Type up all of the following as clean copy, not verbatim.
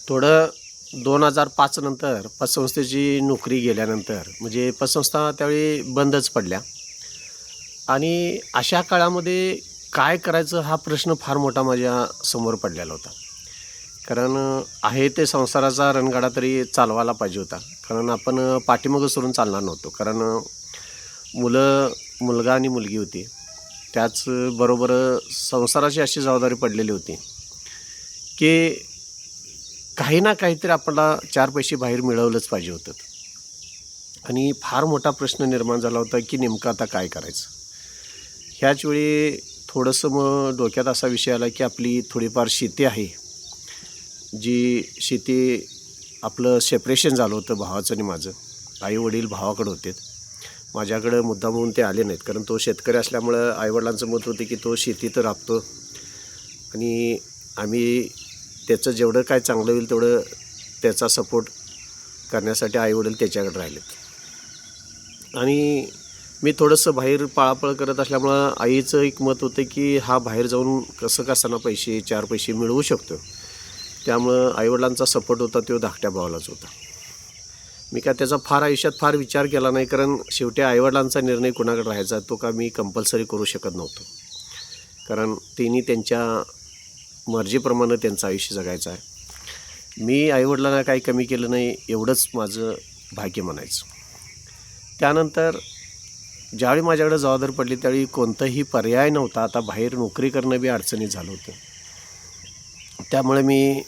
थोडं 2005 नंतर पतसंस्थेची नोकरी गेल्यानंतर म्हणजे पतसंस्था त्यावेळी बंदच पडल्या आणि अशा काळामध्ये काय करायचं हा प्रश्न फार मोठा माझ्या समोर पडलेला होता. कारण आहे ते संसाराचा रणगाडा तरी चालवायला पाहिजे होता. कारण आपण पाठीमागं सोडून चालणार नव्हतो. कारण मुलगा आणि मुलगी होती. त्याचबरोबर संसाराची अशी जबाबदारी पडलेली होती की काही ना काहीतरी आपल्याला 4 पैसे बाहेर मिळवलंच पाहिजे होतं. आणि फार मोठा प्रश्न निर्माण झाला होता की नेमकं आता काय करायचं. ह्याच वेळी थोडंसं मग डोक्यात असा विषय आला की आपली थोडीफार शेती आहे, जी शेती आपलं सेपरेशन झालं होतं भावाचं आणि माझं. आई वडील भावाकडे होते, माझ्याकडं मुद्दाम होऊन ते आले नाहीत. कारण तो शेतकरी असल्यामुळं आईवडिलांचं मत होतं की तो शेतीत राबतो आणि आम्ही त्याचं जेवढं काय चांगलं होईल तेवढं त्याचा सपोर्ट करण्यासाठी आईवडील त्याच्याकडे राहिलेत. आणि मी थोडंसं बाहेर पळापळ करत असल्यामुळं आईचं एक मत होतं की हा बाहेर जाऊन कसं कसाना पैसे 4 पैसे मिळवू शकतो. त्यामुळं आईवडिलांचा सपोर्ट होता तो धाकट्या भावालाच होता. मी काय त्याचा फार आयुष्यात फार विचार केला नाही. कारण शेवटी आईवडिलांचा निर्णय कुणाकडे राहायचा तो का मी कंपल्सरी करू शकत नव्हतो. कारण त्यांनी त्यांच्या मर्जीप्रमाणे त्यांचं आयुष्य जगायचं आहे. मी आईवडिलांना काही कमी केलं नाही एवढंच माझं भाग्य म्हणायचं. त्यानंतर ज्यावेळी माझ्याकडे जबाबदारी पडली त्यावेळी कोणताही पर्याय नव्हता. आता बाहेर नोकरी करणं बी अडचणीत झालं होतं. त्यामुळे मी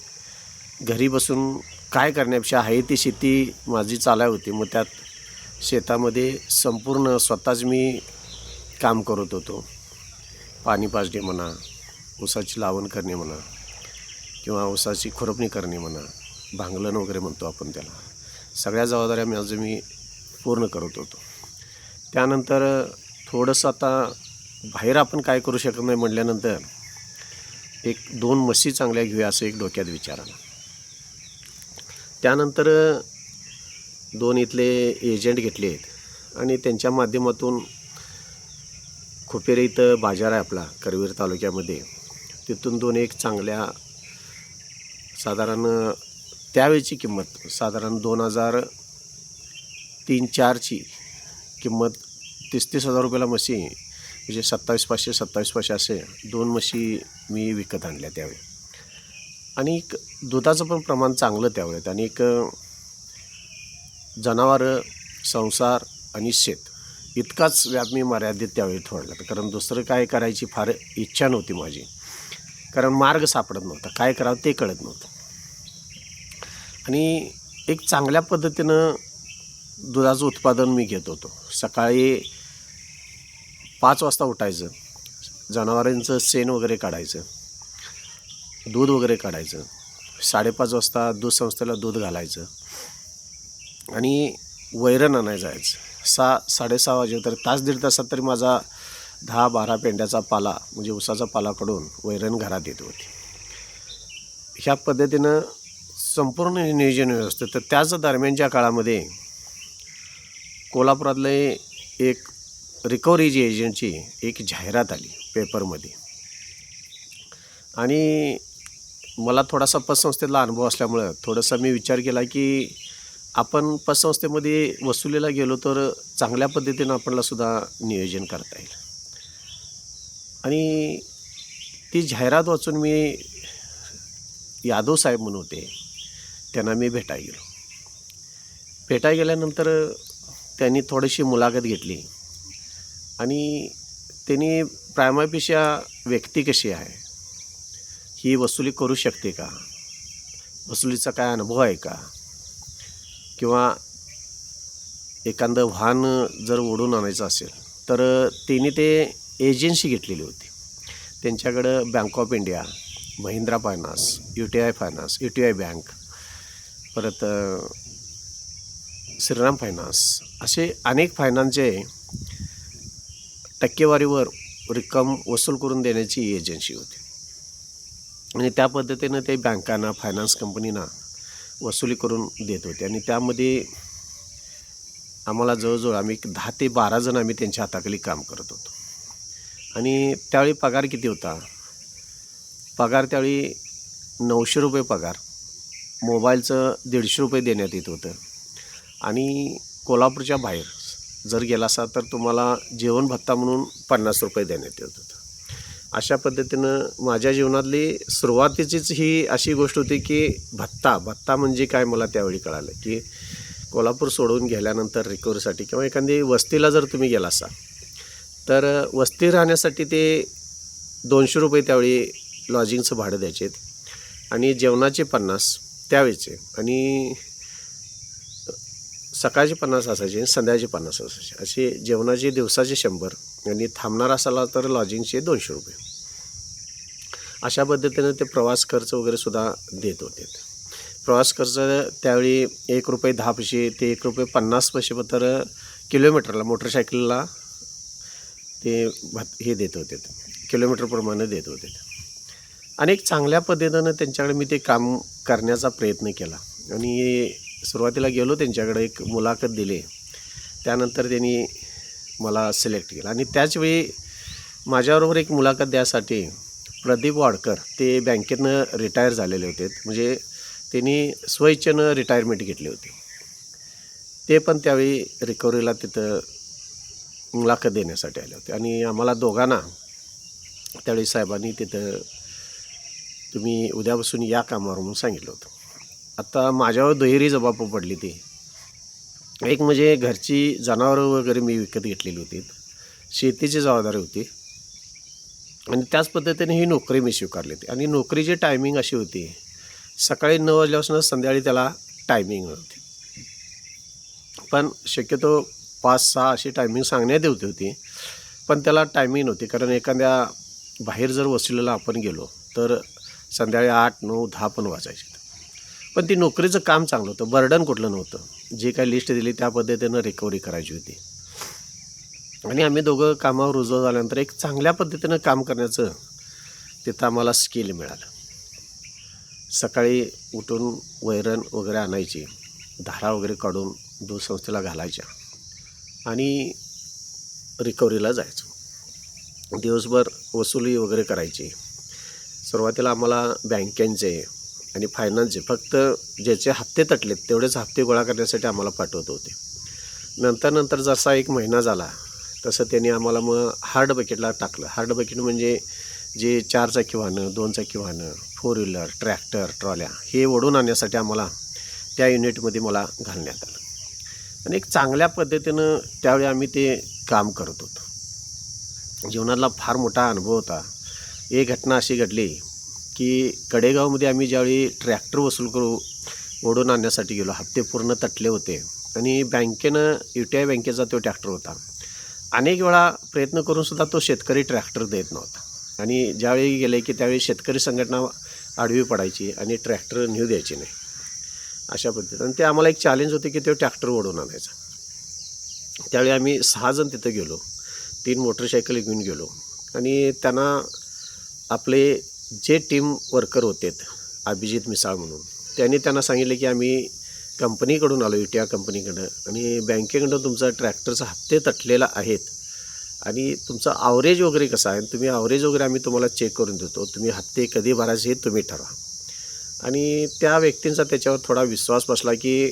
घरी बसून काय करण्यापेक्षा आहे ती शेती माझी चालाय होती. मग त्यात शेतामध्ये संपूर्ण स्वतःच मी काम करत होतो. पाणी पाजणे म्हणा, ऊसाची लावण करणे म्हणा किंवा ऊसाची खुरपणी करणे म्हणा, भांगलन वगैरे म्हणतो आपण त्याला. सगळ्या जबाबदाऱ्या माझं मी पूर्ण करत होतो. त्यानंतर थोडंसं आता बाहेर आपण काय करू शकत नाही म्हटल्यानंतर 1-2 म्हशी चांगल्या घेऊया असं एक डोक्यात विचार आला. त्यानंतर 2 इथले एजंट घेतले आहेत आणि त्यांच्या माध्यमातून खोपेरे इथं बाजार आहे आपला करवीर तालुक्यामध्ये, तिथून 2 एक चांगल्या साधारण त्यावेळची किंमत साधारण 2003-04ची किंमत 30-30 हजार रुपयाला म्हशी म्हणजे 27,500 27,500 असे 2 म्हशी मी विकत आणल्या त्यावेळी. आणि दुधाचं पण प्रमाण चांगलं त्यावेळेत. आणि जनावरं, संसार आणि शेत इतकाच व्याप मी मर्यादित त्यावेळी ठेवला. कारण दुसरं काय करायची फार इच्छा नव्हती माझी. कारण मार्ग सापडत नव्हता, काय करावं ते कळत नव्हतं. आणि एक चांगल्या पद्धतीनं दुधाचं उत्पादन मी घेत होतो. सकाळी 5 वाजता उठायचं, जनावरांचं शेण वगैरे काढायचं, दूध वगैरे काढायचं, 5:30 वाजता दूध संस्थेला दूध घालायचं आणि वैरण आणायला जायचं. 6-6:30 वाजे तर तास दीड तासात तरी माझा 10-12 पेंड्याचा पाला म्हणजे ऊसाचा पाला काढून वैरण घरात येत होती. ह्या पद्धतीनं संपूर्ण नियोजन व्यवस्थित. तर त्याच दरम्यानच्या काळामध्ये कोल्हापुरातले एक रिकव्हरीची एजंटची एक जाहिरात आली पेपरमध्ये. आणि मला थोडासा पतसंस्थेतला अनुभव असल्यामुळं थोडासा मी विचार केला की आपण पतसंस्थेमध्ये वसुलीला गेलो तर चांगल्या पद्धतीनं आपल्यालासुद्धा नियोजन करता येईल. आणि ती जाहिरात वाचून मी यादव साहेब म्हणून होते, त्यांना मी भेटायला गेलो. भेटायला गेल्यानंतर त्यांनी थोडीशी मुलाखत घेतली आणि त्यांनी प्रायमापेक्षा व्यक्ती कशी आहे, ही वसुली करू शकते का, वसुलीचा काय अनुभव आहे का, किंवा एखादं वाहन जर ओढून आणायचं असेल तर त्यांनी ते एजन्सी घेतलेली होती. त्यांच्याकडं bank of India, Mahindra finance, UTI finance, UTI bank, परत श्रीराम फायनान्स असे अनेक फायनान्सचे टक्केवारीवर रक्कम वसूल करून देण्याची एजन्सी होती. आणि त्या पद्धतीनं ते बँकांना, फायनान्स कंपनीना वसुली करून देत होते. आणि त्यामध्ये आम्हाला जवळजवळ आम्ही 10 ते 12 जण आम्ही त्यांच्या हाताखाली काम करत होतो. आणि त्यावेळी पगार किती होता? पगार त्यावेळी ₹900 पगार मोबाईलचं 150 रुपये देण्यात येत होतं आणि कोल्हापूरच्या बाहेर जर गेला असा तर तुम्हाला जेवण भत्ता म्हणून 50 रुपये देण्यात येत होतं. अशा पद्धतीनं माझ्या जीवनातली सुरुवातीचीच ही अशी गोष्ट होती की भत्ता म्हणजे काय मला त्यावेळी कळालं की कोल्हापूर सोडून गेल्यानंतर रिकव्हरीसाठी किंवा एखादी वस्तीला जर तुम्ही गेला असा तर वस्ती राहण्यासाठी ते 200 रुपये त्यावेळी लॉजिंगचं भाडं द्यायचे आणि जेवणाचे 50 त्यावेळेचे आणि सकाळचे 50 असायचे, संध्याकाळचे 50 असायचे. असे जेवणाचे दिवसाचे 100 आणि थांबणार असाला तर लॉजिंगचे 200 रुपये. अशा पद्धतीनं ते प्रवास खर्च वगैरे सुद्धा देत होते. प्रवास खर्च त्यावेळी 1 रुपये 10 पैसे ते 1 रुपये 50 पैसे तर किलोमीटरला मोटरसायकलला ते हे देत होते, किलोमीटरप्रमाणे देत होते. अनेक चांगल्या पद्धतीनं त्यांच्याकडे मी ते काम करण्याचा प्रयत्न केला आणि सुरुवातीला गेलो त्यांच्याकडे, एक मुलाखत दिली. त्यानंतर त्यांनी मला सिलेक्ट केलं आणि त्याचवेळी माझ्याबरोबर एक मुलाखत द्यासाठी प्रदीप वाडकर ते बँकेतनं रिटायर झालेले होते. म्हणजे त्यांनी स्वइच्छेनं रिटायरमेंट घेतली होती. ते पण त्यावेळी रिकव्हरीला तिथं मुलाखत देण्यासाठी आले होते आणि आम्हाला दोघांना त्यावेळी साहेबांनी तिथं तुम्ही उद्यापासून या कामावर म्हणून सांगितलं होतं. आता माझ्यावर दुहेरी जबाब पडली ती. एक म्हणजे घरची जनावरं वगैरे मी विकत घेतलेली होती, शेतीची जबाबदारी होती आणि त्याच पद्धतीने ही नोकरी मी स्वीकारली होती. आणि नोकरीची टायमिंग अशी होती, सकाळी 9 वाजल्यापासून संध्याकाळी त्याला टायमिंग होती. पण शक्यतो 5-6 अशी टायमिंग सांगण्यात येत होती, पण त्याला टायमिंग नव्हती. कारण एखाद्या बाहेर जर वसुलीला आपण गेलो तर संध्याकाळी 8, 9, 10 पण वाजायचे. पण ती नोकरीचं काम चांगलं होतं, बर्डन कुठलं नव्हतं. जे काही लिस्ट दिली त्या पद्धतीनं रिकव्हरी करायची होती आणि आम्ही दोघं कामावर रुजू झाल्यानंतर एक चांगल्या पद्धतीनं काम करण्याचं तिथं आम्हाला स्किल मिळालं. सकाळी उठून वैरण वगैरे आणायची, धारा वगैरे काढून दूध संस्थेला घालायच्या आणि रिकव्हरीला जायचो. दिवसभर वसुली वगैरे करायची. सुरुवातीला आम्हाला बँकेचे आणि फायनान्सचे फक्त ज्याचे हप्ते तटलेत तेवढेच हप्ते गोळा करण्यासाठी आम्हाला पाठवत होते. नंतर जसा 1 महिना झाला तसं त्यांनी आम्हाला मग हार्ड बकेटला टाकलं. हार्ड बकेट म्हणजे जे 4 चाकी वाहनं, 2 चाकी वाहनं, 4 व्हीलर, ट्रॅक्टर, ट्रॉल्या हे ओढून आणण्यासाठी आम्हाला त्या युनिटमध्ये मला घालण्यात आलं आणि एक चांगल्या पद्धतीनं त्यावेळी आम्ही ते काम करत होतो. जीवनातला फार मोठा अनुभव होता. एक घटना अशी घडली की कडेगावमध्ये आम्ही ज्यावेळी ट्रॅक्टर वसूल करू ओढून आणण्यासाठी गेलो, हप्ते पूर्ण तटले होते आणि बँकेनं UTI बँकेचा तो ट्रॅक्टर होता. अनेक वेळा प्रयत्न करूनसुद्धा तो शेतकरी ट्रॅक्टर देत नव्हता आणि ज्यावेळी गेले की त्यावेळी शेतकरी संघटना आडवी पडायची आणि ट्रॅक्टर नेऊ द्यायची नाही. अशा पद्धतीनं ते आम्हाला एक चॅलेंज होते की तो ट्रॅक्टर ओढून आणायचा. त्यावेळी आम्ही 6 जण तिथं गेलो, 3 मोटरसायकल घेऊन गेलो आणि त्यांना आपले जे टीम वर्कर होते अभिजित मिसाळ म्हणून, त्यांनी त्यांना सांगितले की आम्ही कंपनीकडून आलो, UTI कंपनीकडं, आणि बँकेकडून तुमचा ट्रॅक्टरचा हप्ते तटलेला आहेत आणि तुमचा ॲव्हरेज वगैरे कसं आहे, तुम्ही ॲव्हरेज वगैरे आम्ही तुम्हाला चेक करून देतो, तुम्ही हप्ते कधी भरायचे हे तुम्ही ठरवा. आणि त्या व्यक्तींचा त्याच्यावर थोडा विश्वास बसला की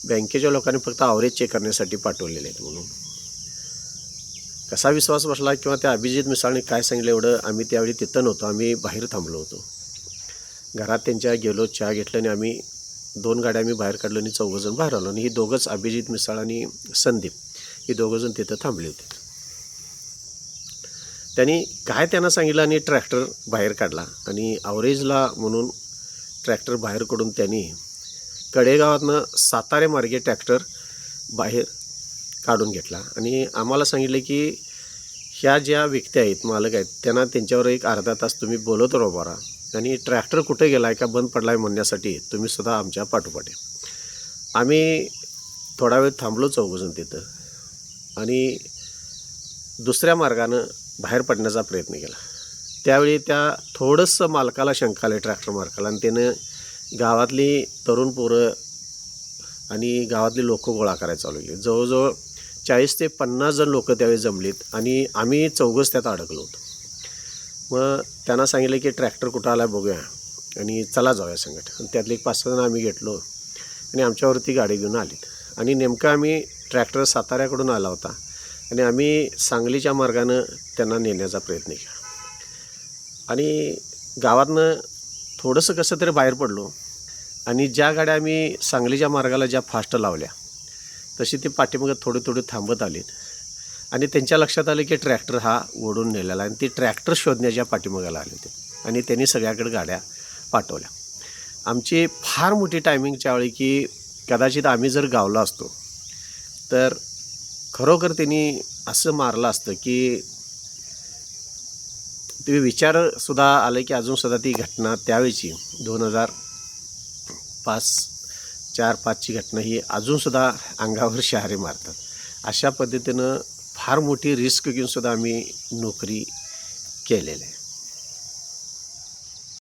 बँकेच्या लोकांनी फक्त ॲव्हरेज चेक करण्यासाठी पाठवलेले आहेत म्हणून. कसा विश्वास बसला किंवा त्या अभिजित मिसाळने काय सांगितलं एवढं आम्ही त्यावेळी तिथं नव्हतो, आम्ही बाहेर थांबलो होतो. घरात त्यांच्या गेलो, चहा घेतलं आणि आम्ही 2 गाड्या आम्ही बाहेर काढलो आणि 4 जण बाहेर आलो आणि ही दोघंच अभिजित मिसाळ आणि संदीप ही 2 जण तिथं थांबले होते. त्यांनी काय त्यांना सांगितलं आणि ट्रॅक्टर बाहेर काढला आणि ॲव्हरेजला म्हणून ट्रॅक्टर बाहेर काढून त्यांनी कडेगावातनं सातारे मार्गे ट्रॅक्टर बाहेर काढून घेतला आणि आम्हाला सांगितले की ह्या ज्या व्यक्ती आहेत, मालक आहेत, त्यांना त्यांच्यावर एक अर्धा तास तुम्ही बोलत राहा आणि ट्रॅक्टर कुठे गेला आहे का बंद पडला आहे म्हणण्यासाठी तुम्ही सुद्धा आमच्या पाठोपाठ. आम्ही थोडा वेळ थांबलो 4 जण तिथं आणि दुसऱ्या मार्गानं बाहेर पडण्याचा प्रयत्न केला. त्यावेळी त्या थोडंसं मालकाला शंका आली, ट्रॅक्टर मालकाला, आणि त्यानं गावातली तरुण पोरं आणि गावातली लोक गोळा करायला चालू केली. जवळजवळ 40 ते 50 जण लोक त्यावेळी जमलीत आणि आम्ही 4घंच त्यात अडकलो होतो. मग त्यांना सांगितलं की ट्रॅक्टर कुठं आला बघूया आणि चला जाऊया संगत. आणि त्यातले एक 5-6 जण आम्ही घेतलो आणि आमच्यावरती गाडी घेऊन आलीत. आणि नेमकं आम्ही ट्रॅक्टर साताऱ्याकडून आला होता आणि आम्ही सांगलीच्या मार्गानं त्यांना नेण्याचा प्रयत्न केला. आणि गावातनं थोडंसं कसं तरी बाहेर पडलो आणि ज्या गाड्या आम्ही सांगलीच्या मार्गाला ज्या फास्ट लावल्या तशी ती पाठीमागं थोडे थांबत आलीत. आणि त्यांच्या लक्षात आलं की ट्रॅक्टर हा ओढून नेलेला आणि ती ट्रॅक्टर शोधण्याच्या पाठीमागाला आले होते आणि त्यांनी सगळ्याकडे गाड्या पाठवल्या. आमची फार मोठी टायमिंगच्या वेळी की कदाचित आम्ही जर गावलो असतो तर खरोखर त्यांनी असं मारलं असतं की ते विचारसुद्धा आलं की अजूनसुद्धा ती घटना त्यावेळची 2004-5ची घटना ही अजूनसुद्धा अंगावर शहारे मारतात. अशा पद्धतीनं फार मोठी रिस्क घेऊनसुद्धा आम्ही नोकरी केलेली आहे.